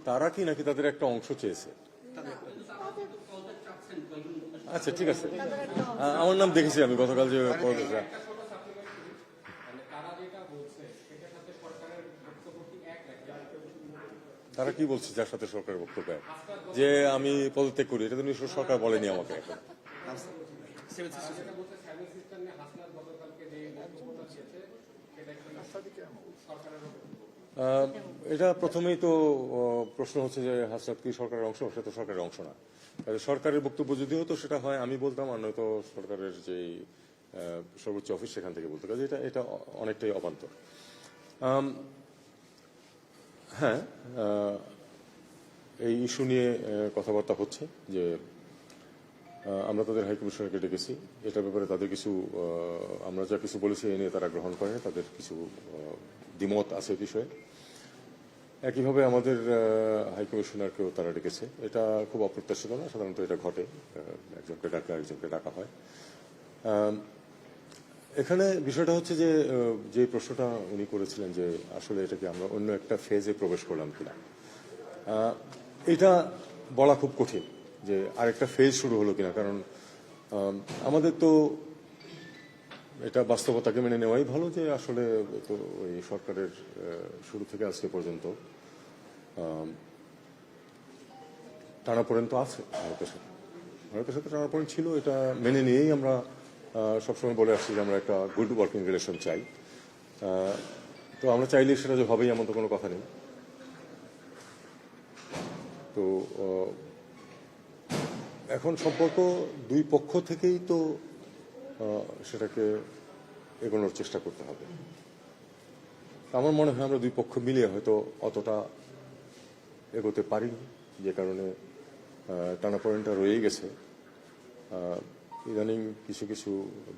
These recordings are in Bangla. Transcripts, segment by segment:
তারা কি নাকি তাদের একটা অংশ চেয়েছে? আচ্ছা ঠিক আছে, আমার নাম দেখেছি আমি গতকাল যে তারা কি বলছে যার সাথে সরকারের বক্তব্য যে আমি পদত্যাগ করি, এটা তো নিশ্চয় সরকার বলেনি আমাকে এখন। এটা প্রথমেই তো প্রশ্ন হচ্ছে যে হাসনাত কি সরকারের অংশ? সেটা তো সরকারের অংশ না। সরকারের বক্তব্য যদি হতো সেটা হয় আমি বলতাম, আর নয়তো সরকারের যে সর্বোচ্চ অফিস সেখান থেকে বলতে, কাজে এটা অনেকটাই অবান্তর। হ্যাঁ, এই ইস্যু নিয়ে কথাবার্তা হচ্ছে যে আমরা তাদের হাইকমিশনারকে ডেকেছি, এটার ব্যাপারে তাদের কিছু আমরা যা কিছু বলেছি এ নিয়ে তারা গ্রহণ করে, তাদের কিছু দ্বিমত আছে বিষয়ে। একইভাবে আমাদের হাইকমিশনারকেও তারা ডেকেছে। এটা খুব অপ্রত্যাশিত না, সাধারণত এটা ঘটে, একজনকে ডাকলে আরেকজনকে ডাকা হয়। এখানে বিষয়টা হচ্ছে যে যে প্রশ্নটা উনি করেছিলেন যে আসলে এটা কি আমরা অন্য একটা ফেজে প্রবেশ করলাম কিনা, এটা বলা খুব কঠিন যে আরেকটা ফেজ শুরু হলো কিনা। কারণ আমাদের তো এটা বাস্তবতাকে মেনে নেওয়াই ভালো যে আসলে তো ওই সরকারের শুরু থেকে আজকে পর্যন্ত টানাপোড়েন তো আছে ভারতের সাথে টানাপোড়েন ছিল, এটা মেনে নিয়েই আমরা সবসময় বলে আসছি যে আমরা একটা গুড ওয়ার্কিং রিলেশন চাই। তো আমরা চাইলে সেটা যে হবেই এমন তো কোনো কথা নেই। তো এখন সম্পর্ক দুই পক্ষ থেকেই তো সেটাকে এগোনোর চেষ্টা করতে হবে। আমার মনে হয় আমরা দুই পক্ষ মিলিয়ে হয়তো অতটা এগোতে পারিনি, যে কারণে টানাপোড়েনটা রয়েই গেছে। ইদানিং কিছু কিছু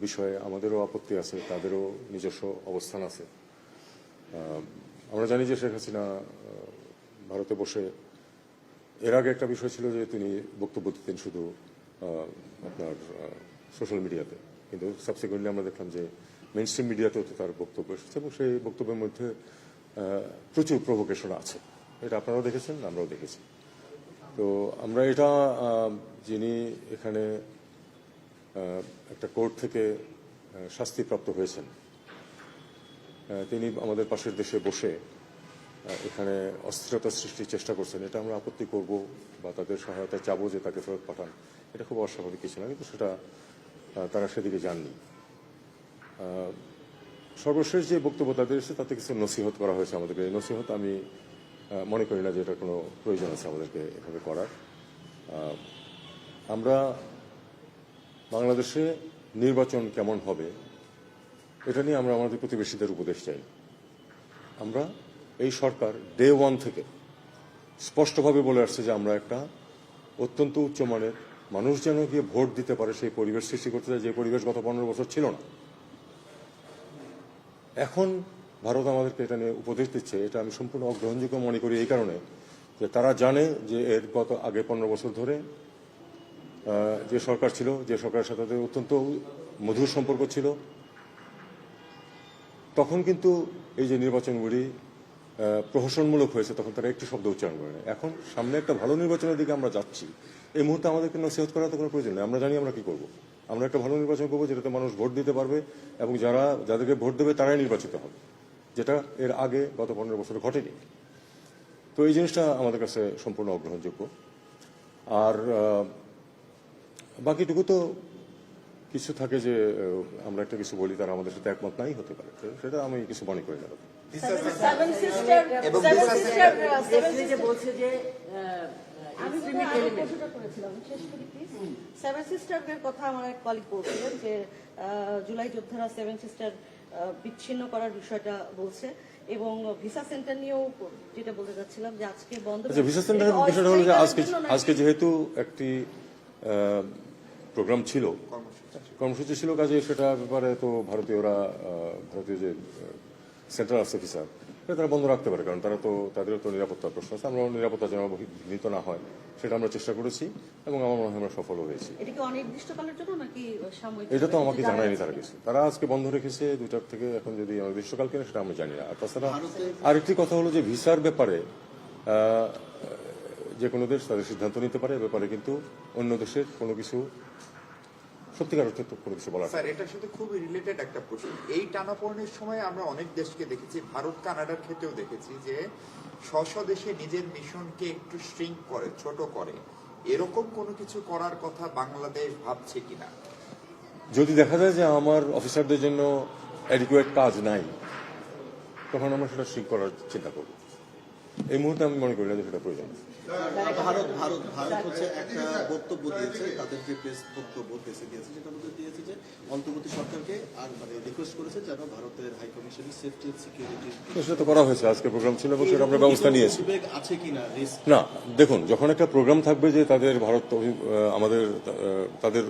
বিষয়ে আমাদেরও আপত্তি আছে, তাদেরও নিজস্ব অবস্থান আছে। আমরা জানি যে শেখ হাসিনা ভারতে বসে, এর আগে একটা বিষয় ছিল যে তিনি বক্তব্য দিতেন শুধু আপনার সোশ্যাল মিডিয়াতে, কিন্তু সাবসিকুয়েন্টলি আমরা দেখলাম যে মেইন স্ট্রিম মিডিয়াতেও তো তার বক্তব্য এসেছে এবং সেই বক্তব্যের মধ্যে প্রচুর প্রভোকেশন আছে। এটা আপনারাও দেখেছেন, আমরাও দেখেছি। তো আমরা এটা যিনি এখানে একটা কোর্ট থেকে শাস্তিপ্রাপ্ত হয়েছেন, তিনি আমাদের পাশের দেশে বসে এখানে অস্থিরতা সৃষ্টির চেষ্টা করছেন, এটা আমরা আপত্তি করব বা তাদের সহায়তা চাবো যে তাকে ফেরত পাঠান, এটা খুব অস্বাভাবিক কিছু না, কিন্তু সেটা তারা সেদিকে যাননি। সর্বশেষ যে বক্তব্য তাদের এসেছে তাতে কিছু নসিহত করা হয়েছে আমাদেরকে। এই নসিহত আমি মনে করি না যে এটা কোনো প্রয়োজন আছে আমাদেরকে এভাবে করার। আমরা বাংলাদেশে নির্বাচন কেমন হবে এটা নিয়ে আমরা আমাদের প্রতিবেশীদের উপদেশ চাই। আমরা এই সরকার ডে ওয়ান থেকে স্পষ্টভাবে বলে আসছে যে আমরা একটা অত্যন্ত উচ্চমানের মানুষ যেন গিয়ে ভোট দিতে পারে সেই পরিবেশ সৃষ্টি করতে চাই, যে পরিবেশ গত 15 বছর ছিল না। এখন ভারত আমাদেরকে এটা নিয়ে উপদেশ দিচ্ছে, এটা আমি সম্পূর্ণ অগ্রহণযোগ্য মনে করি এই কারণে যে তারা জানে যে এর গত আগে 15 বছর ধরে যে সরকার ছিল, যে সরকারের সাথে তাদের অত্যন্ত মধুর সম্পর্ক ছিল, তখন কিন্তু এই যে নির্বাচনগুলি প্রহসনমূলক হয়েছে তখন তারা একটি শব্দ উচ্চারণ করে না। এখন সামনে একটা ভালো নির্বাচনের দিকে আমরা যাচ্ছি, এই মুহূর্তে আমাদেরকে নসিহত করার তো কোনো প্রয়োজন নেই। আমরা জানি আমরা কি করব। আমরা একটা ভালো নির্বাচন করবো যেটাতে মানুষ ভোট দিতে পারবে এবং যাদেরকে ভোট দেবে তারাই নির্বাচিত হবে, যেটা এর আগে গত 15 বছরে ঘটেনি। তো এই জিনিসটা আমাদের কাছে সম্পূর্ণ অগ্রহণযোগ্য। আর বাকিটুকু তো কিছু থাকে যে আমরা একটা কিছু বলি তারা আমাদের সাথে একমত নাই হতে পারে, সেটা আমি কিছু মনে করি না। সেভেন সিস্টারের কথা আমার এক কলিগ বলছিলেন যে জুলাই যোদ্ধারা সেভেন সিস্টার বিচ্ছিন্ন করার বিষয়টা বলছে, এবং ভিসা সেন্টার নিয়েও যেটা বলতে চাচ্ছিলাম যে আজকে বন্ধ। ভিসা সেন্টারের বিষয়টা হলো যে আজকে যেহেতু একটি প্রোগ্রাম ছিল, কর্মসূচি ছিল, কাজে সেটা ব্যাপারে তো ভারতীয় যে সেন্ট্রাল অফিসার তারা বন্ধ রাখতে পারে, কারণ তাদেরও তো নিরাপত্তার প্রশ্ন আছে। আমরা নিরাপত্তা যেন বিঘ্নিত না হয় সেটা আমরা চেষ্টা করেছি এবং আমার মনে হয় আমরা সফল হয়েছি। এটা তো আমাকে জানায়নি তারা কিছু, তারা আজকে বন্ধ রেখেছে 2টার থেকে, এখন যদি অনির্দিষ্টকাল কিনা সেটা আমরা জানি না। আর তাছাড়া আরেকটি কথা হলো যে ভিসার ব্যাপারে যে কোনো দেশ তাদের সিদ্ধান্ত নিতে পারে, এ ব্যাপারে কিন্তু অন্য দেশের কোনো কিছু সত্যিকার অর্থে তো কোনো কিছু বলার নেই। স্যার, এটার সাথে খুবই রিলেটেড একটা প্রশ্ন। এই টানাপোড়েনের সময় আমরা অনেক দেশকে দেখেছি, ভারত কানাডার ক্ষেত্রেও দেখেছি, যে স্ব দেশে নিজের মিশনকে একটু শ্রিঙ্ক করে, ছোট করে। এরকম কোনো কিছু করার কথা বাংলাদেশ ভাবছে কিনা? যদি দেখা যায় যে আমার অফিসারদের জন্য অ্যাডিকুয়েট কাজ নাই, তখন আমরা সেটা ঠিক করার চিন্তা করব। এই মুহূর্তে আমি মনে করি না যে সেটা প্রয়োজন। ভারত ভারত ভারত হচ্ছে একটা বক্তব্য দিয়েছে, তাদের যে প্রেস বক্তব্য প্রেসে দিয়েছে, সেটার মধ্যে দিয়েছে যে অন্তর্বর্তী সরকারকে আর মানে রিকোয়েস্ট করেছে যেন ভারতের হাই কমিশনের সেফটি এন্ড সিকিউরিটি তো সেটা তো করা হয়েছে, আজকে প্রোগ্রাম ছিল এবং সেটা আমরা ব্যবস্থা নিয়েছি। উদ্বেগ আছে কিনা রিস্ক? না, দেখুন, যখন একটা প্রোগ্রাম থাকবে যে তাদের ভারত আমাদের তাদের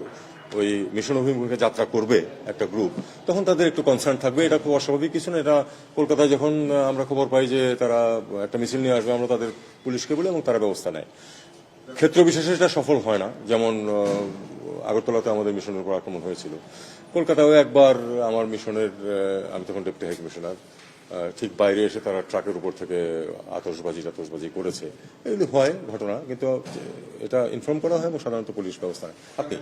ওই মিশন অভিমুখে যাত্রা করবে একটা গ্রুপ, তখন তাদের একটু কনসার্ন থাকবে। এটা খুব অস্বাভাবিক কিছু না। এটা কলকাতায় যখন আমরা খবর পাই যে তারা একটা মিছিল নিয়ে আসবে, আমরা তাদের পুলিশকে বলি এবং তারা ব্যবস্থা নেয়। ক্ষেত্র বিশেষে এটা সফল হয় না, যেমন আগরতলাতে আমাদের মিশনের উপর আক্রমণ হয়েছিল। কলকাতায়ও একবার আমার মিশনের, আমি তখন ডেপুটি হাই কমিশনার, ঠিক বাইরে এসে তারা ট্রাকের উপর থেকে আতশবাজি করেছে। এগুলি হয় ঘটনা, কিন্তু এটা ইনফর্ম করা হয় এবং সাধারণত পুলিশ ব্যবস্থা নেয়। আপনি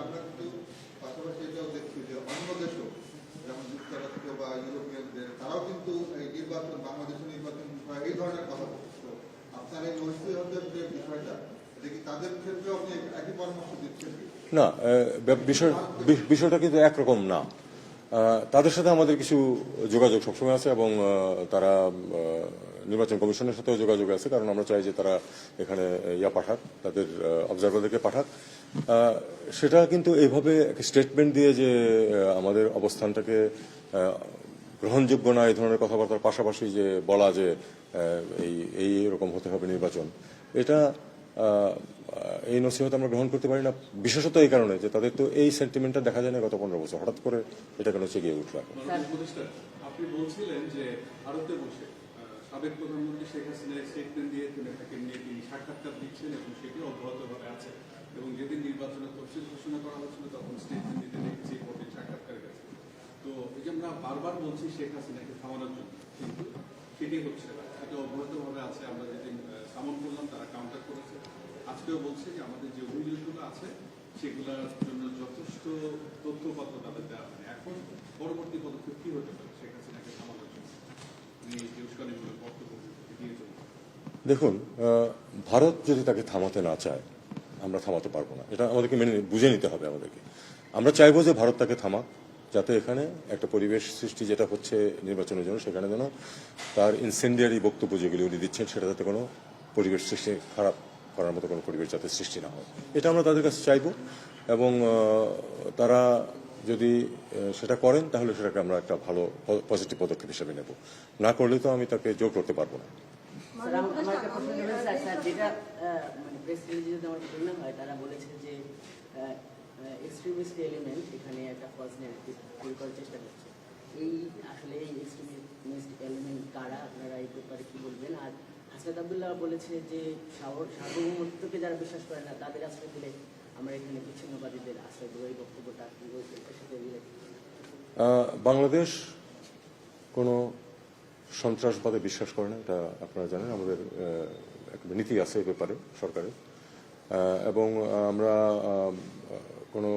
আমরা কিন্তু পাশাপাশি এটাও দেখছি যে অন্য দেশও যেমন যুক্তরাষ্ট্র বা ইউরোপিয়ানদের তারাও কিন্তু এই নির্বাচন, বাংলাদেশের নির্বাচন বিষয়ে এই ধরনের কথা বলছে। আপনার এই নৈতিকতার যে বিষয়টা, এটা কি তাদের ক্ষেত্রেও আপনি একই পরামর্শ দিচ্ছেন? না, বিষয়টা কিন্তু একরকম না। তাদের সাথে আমাদের কিছু যোগাযোগ সবসময় আছে এবং তারা নির্বাচন কমিশনের সাথেও যোগাযোগ আছে, কারণ আমরা চাই যে তারা এখানে পাঠাক, তাদের অবজারভারদেরকে পাঠাক। সেটা কিন্তু এইভাবে স্টেটমেন্ট দিয়ে যে আমাদের অবস্থানটাকে গ্রহণযোগ্য না এই ধরনের কথাবার্তার পাশাপাশি যে বলা যে এই রকম হতে হবে নির্বাচন, এটা এই নসিহত আমরা গ্রহণ করতে পারি না। বিশেষত এই কারণে যে তাদের তো এই সেন্টিমেন্টটা দেখা যায় না গত 15 বছর, হঠাৎ করে এটা কেন চেয়ে উঠলো এখন। আপনি বলছিলেন যে ভারতে বসে সাবেক প্রধানমন্ত্রী শেখ হাসিনা স্টেটমেন্ট দিয়ে তাকে নিয়ে তিনি সাক্ষাৎকার দিচ্ছেন এবং সেটি অব্যাহতভাবে আছে, এবং যেদিন নির্বাচনের তফসিল ঘোষণা করা হচ্ছিল তখন স্টেটমেন্ট দিতে দেখেছি কঠিন সাক্ষাৎকার গেছে। তো এই যে আমরা বারবার বলছি শেখ হাসিনাকে থামানোর জন্য, কিন্তু সেটি হচ্ছে না, সেটা অব্যাহতভাবে আছে। আমরা যেদিন সামন করলাম তারা কাউন্টার করেছে, আজকেও বলছে যে আমাদের যে অভিযোগগুলো আছে সেগুলোর জন্য যথেষ্ট তথ্যপত্র তাদের দেওয়া হয়। এখন পরবর্তী পদক্ষেপ কি হতে পারে শেখ হাসিনাকে থামানোর জন্য? দেখুন, ভারত যদি তাকে থামাতে না চায়, আমরা থামাতে পারবো না। এটা আমাদেরকে বুঝে নিতে হবে আমাদেরকে। আমরা চাইবো যে ভারত তাকে থামাক, যাতে এখানে একটা পরিবেশ সৃষ্টি যেটা হচ্ছে নির্বাচনের জন্য, সেখানে যেন তার ইনসেন্ডিয়ারি বক্তব্য যেগুলি উনি দিচ্ছেন সেটা যাতে কোনো পরিবেশ সৃষ্টি, খারাপ করার মতো কোনো পরিবেশ যাতে সৃষ্টি না হয়, এটা আমরা তাদের কাছে চাইবো। এবং তারা যদি সেটা করেন তাহলে সেটাকে আমরা একটা ভালো পজিটিভ পদক্ষেপ হিসেবে নেব। না করলে তো আমি তাকে জোর করতে পারবো না। স্যার, আমার একটা প্রশ্ন ছিল, স্যার, যেটা মানে প্রেস রিলিজে যদি আমার ভুল না হয়, তারা বলেছে যে এক্সট্রিমিস্ট এলিমেন্ট এখানে একটা ফলস নেগেটিভ তৈরি করার চেষ্টা করছে। এই আসলে এই এক্সট্রিমিস্ট এলিমেন্ট কারা, আপনারা এই ব্যাপারে কি বলবেন? আর হাসনাত আব্দুল্লাহ বলেছে যে সার্বভৌমত্বকে যারা বিশ্বাস করে না তাদের আশ্রয় দিলে আমরা এখানে বিচ্ছিন্নবাদীদের আশ্রয় দেবো, এই বক্তব্যটা কি বলছেন এটার সাথে রিলেট? বাংলাদেশ কোনো সন্ত্রাসবাদে বিশ্বাস করে না, এটা আপনারা জানেন। আমাদের একটা নীতি আছে এই ব্যাপারে সরকারের, এবং আমরা কোনো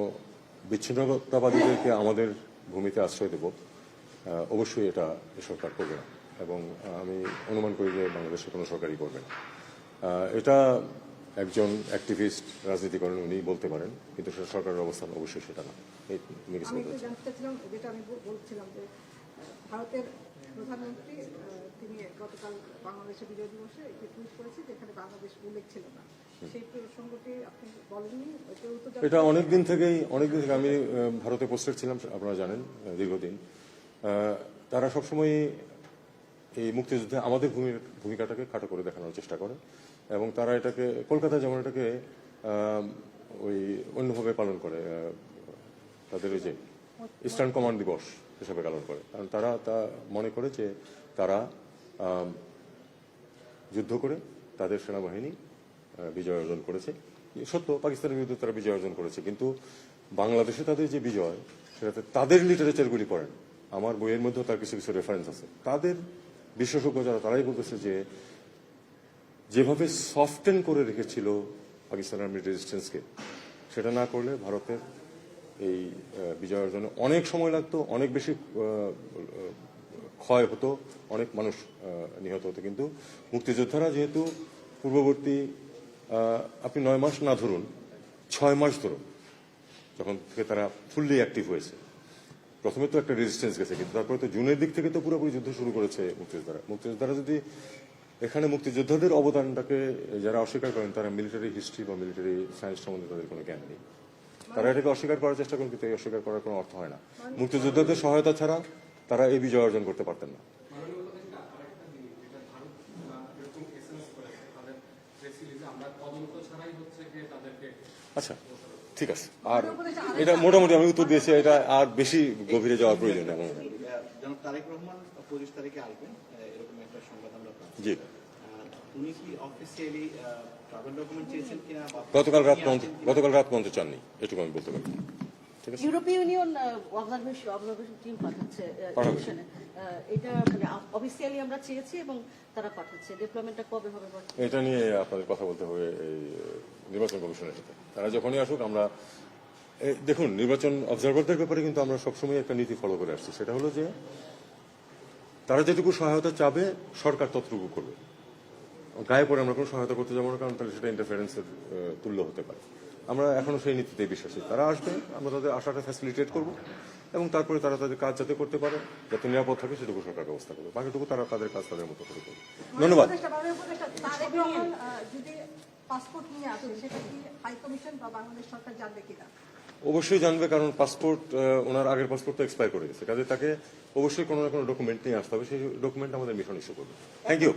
বিচ্ছিন্নতাবাদীদেরকে আমাদের ভূমিতে আশ্রয় দেব, অবশ্যই এটা সরকার করবে না, এবং আমি অনুমান করি যে বাংলাদেশে কোনো সরকারই করবে না। এটা একজন অ্যাক্টিভিস্ট রাজনীতি করেন, উনি বলতে পারেন, কিন্তু সেটা সরকারের অবস্থান অবশ্যই সেটা না। আমি জানতে চাচ্ছিলাম, যেটা আমি বলছিলাম যে ভারতের প্রধানমন্ত্রী তিনি গতকাল বাংলাদেশের বিজয় দিবসে একটি টুইট করেছে যেখানে বাংলাদেশ উল্লেখ ছিল না, সেই প্রসঙ্গটি আপনি বলেননি? এটা অনেকদিন থেকে আমি ভারতে পোস্টেড ছিলাম, আপনারা জানেন, দীর্ঘদিন। তারা সবসময় এই মুক্তিযুদ্ধে আমাদের ভূমিকাটাকে খাটো করে দেখানোর চেষ্টা করে, এবং তারা এটাকে কলকাতায় যেমন এটাকে ওই অন্যভাবে পালন করে, তাদের ওই যে ইস্টার্ন কমান্ড দিবস হিসাবে পালন করে। কারণ তারা তা মনে করে যে তারা যুদ্ধ করে তাদের সেনাবাহিনী বিজয় অর্জন করেছে। সত্য, পাকিস্তানের বিরুদ্ধে তারা বিজয় অর্জন করেছে, কিন্তু বাংলাদেশে তাদের যে বিজয় সেটাতে তাদের লিটারেচারগুলি পড়েন, আমার বইয়ের মধ্যেও তার কিছু কিছু রেফারেন্স আছে, তাদের বিশেষজ্ঞ যারা তারাই বলতেছে যে যেভাবে সফটেন করে রেখেছিল পাকিস্তান আর্মি রেজিস্ট্যান্সকে, সেটা না করলে ভারতের এই বিজয় অর্জনে অনেক সময় লাগতো, অনেক বেশি ক্ষয় হতো, অনেক মানুষ নিহত হতো। কিন্তু মুক্তিযোদ্ধারা যেহেতু পূর্ববর্তী আপনি 9 মাস না ধরুন, 6 মাস ধরুন, যখন থেকে তারা ফুললি অ্যাক্টিভ হয়েছে, প্রথমে তো একটা রেজিস্ট্যান্স গেছে, কিন্তু তারপরে তো জুনের দিক থেকে তো পুরোপুরি যুদ্ধ শুরু করেছে মুক্তিযোদ্ধারা যদি এখানে মুক্তিযোদ্ধাদের অবদানটাকে যারা অস্বীকার করেন, তারা মিলিটারি হিস্ট্রি বা মিলিটারি সায়েন্স সম্বন্ধে তাদের কোনো জ্ঞান নেই, তারা এটাকে অস্বীকার করার চেষ্টা করেন, কিন্তু এই অস্বীকার করার কোনো অর্থ হয় না। মুক্তিযোদ্ধাদের সহায়তা ছাড়া তারা এই বিজয় অর্জন করতে পারতেন না। আচ্ছা, ঠিক আছে, আর এটা মোটামুটি আমি উত্তর দিয়েছি, এটা আর বেশি গভীরে যাওয়ার প্রয়োজন নেই। জনাব তারেক রহমান 25 তারিখে আসবেন, এরকম একটা সংবাদ আমরা পাচ্ছি। জি, উনি কি অফিসিয়ালি ট্রাভেল ডকুমেন্ট চেয়েছেন কিনা? গতকাল রাত পর্যন্ত চাননি, এটুকু আমি বলতে পারি। ঠিক আছে, ইউরোপীয় ইউনিয়ন অবজারভেশন টিম পাঠাচ্ছে মিশনে। এটা মানে অফিসিয়ালি আমরা চেয়েছি এবং তারা পাঠাচ্ছে। ডেভেলপমেন্টটা কবে হবে? এটা নিয়ে আপনাদের কথা বলতে হবে এই নির্বাচন কমিশনের সাথে। তারা যখনই আসুক, আমরা দেখুন, নির্বাচন অবজারভারদের ব্যাপারে কিন্তু আমরা সবসময় একটা নীতি ফলো করে আসছি, সেটা হলো যে তারা যেটুকু সহায়তা চাবে সরকার ততটুকু করবে, গায়ে পড়ে আমরা কোনো সহায়তা করতে যাবো না, কারণ তাহলে সেটা ইন্টারফারেন্সের তুল্য হতে পারে। আমরা এখনো সেই নীতিতেই বিশ্বাসী। তারা আসবে, আমরা তাদের আশাটা ফ্যাসিলিটেট করব এবং তারপরে তারা তাদের কাজ যাতে করতে পারে, যাতে নিরাপদ থাকে, সেটুকু সরকার ব্যবস্থা করবে, বাকিটুকু তারা তাদের কাজ তাদের মতো করে করবে। ধন্যবাদ। তারেক রহমান যদি পাসপোর্ট নিয়ে আসে, সেটা কি হাই কমিশন বা বাংলাদেশ সরকার জানবে কিনা? অবশ্যই জানবে, কারণ পাসপোর্ট, ওনার আগের পাসপোর্ট তো এক্সপায়ার করে গেছে, কাজে তাকে অবশ্যই কোনো না কোনো ডকুমেন্ট নিয়ে আসতে হবে, সেই ডকুমেন্ট আমাদের মিশন ইস্যু করবে। Thank you.